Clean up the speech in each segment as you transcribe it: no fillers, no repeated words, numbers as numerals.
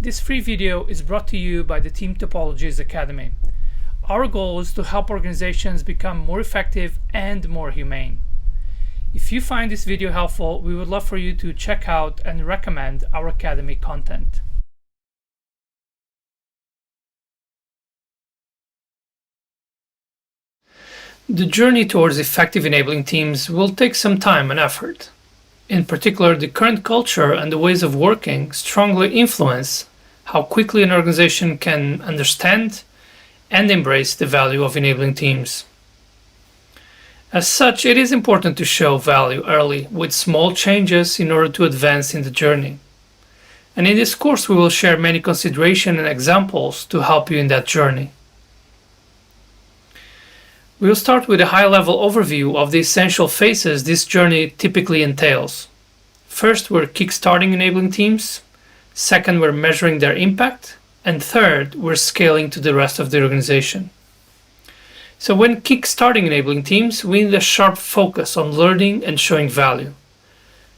This free video is brought to you by the Team Topologies Academy. Our goal is to help organizations become more effective and more humane. If you find this video helpful, we would love for you to check out and recommend our Academy content. The journey towards effective enabling teams will take some time and effort. In particular, the current culture and the ways of working strongly influence how quickly an organization can understand and embrace the value of enabling teams. As such, it is important to show value early with small changes in order to advance in the journey. And in this course, we will share many considerations and examples to help you in that journey. We will start with a high-level overview of the essential phases this journey typically entails. First, we're kickstarting enabling teams. Second, we're measuring their impact. And third, we're scaling to the rest of the organization. So when kickstarting enabling teams, we need a sharp focus on learning and showing value.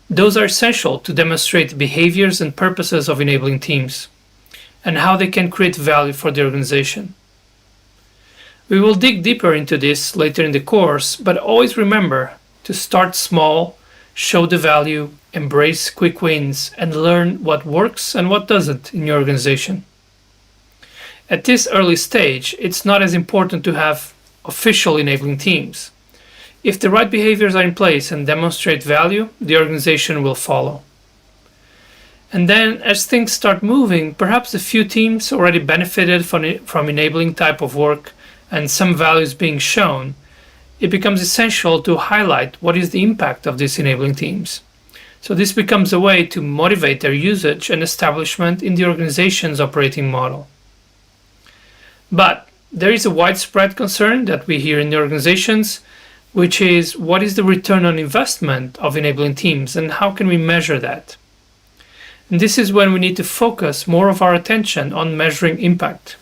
Those are essential to demonstrate the behaviors and purposes of enabling teams and how they can create value for the organization. We will dig deeper into this later in the course, but always remember to start small, show the value, embrace quick wins, and learn what works and what doesn't in your organization. At this early stage, it's not as important to have official enabling teams. If the right behaviors are in place and demonstrate value, the organization will follow. And then as things start moving, perhaps a few teams already benefited from enabling type of work and some values being shown, it becomes essential to highlight what is the impact of these enabling teams. So this becomes a way to motivate their usage and establishment in the organization's operating model. But there is a widespread concern that we hear in the organizations, which is what is the return on investment of enabling teams and how can we measure that? And this is when we need to focus more of our attention on measuring impact.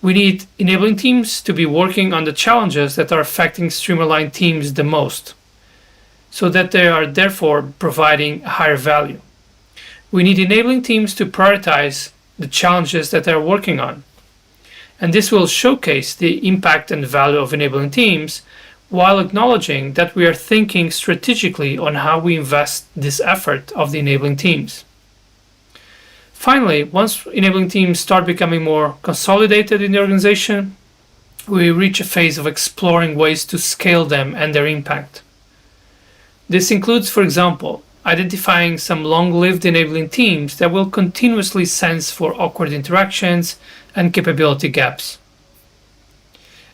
We need enabling teams to be working on the challenges that are affecting streamlined teams the most, so that they are therefore providing a higher value. We need enabling teams to prioritize the challenges that they're working on. And this will showcase the impact and value of enabling teams while acknowledging that we are thinking strategically on how we invest this effort of the enabling teams. Finally, once enabling teams start becoming more consolidated in the organization, we reach a phase of exploring ways to scale them and their impact. This includes, for example, identifying some long-lived enabling teams that will continuously sense for awkward interactions and capability gaps.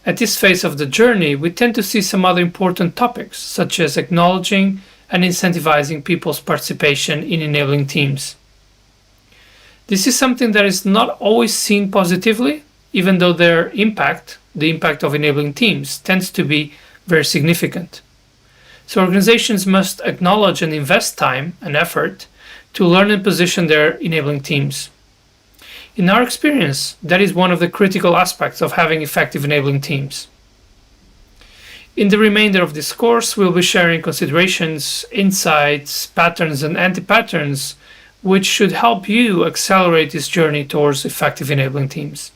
At this phase of the journey, we tend to see some other important topics, such as acknowledging and incentivizing people's participation in enabling teams. This is something that is not always seen positively, even though their impact, the impact of enabling teams, tends to be very significant. So organizations must acknowledge and invest time and effort to learn and position their enabling teams. In our experience, that is one of the critical aspects of having effective enabling teams. In the remainder of this course, we'll be sharing considerations, insights, patterns, and anti-patterns which should help you accelerate this journey towards effective enabling teams.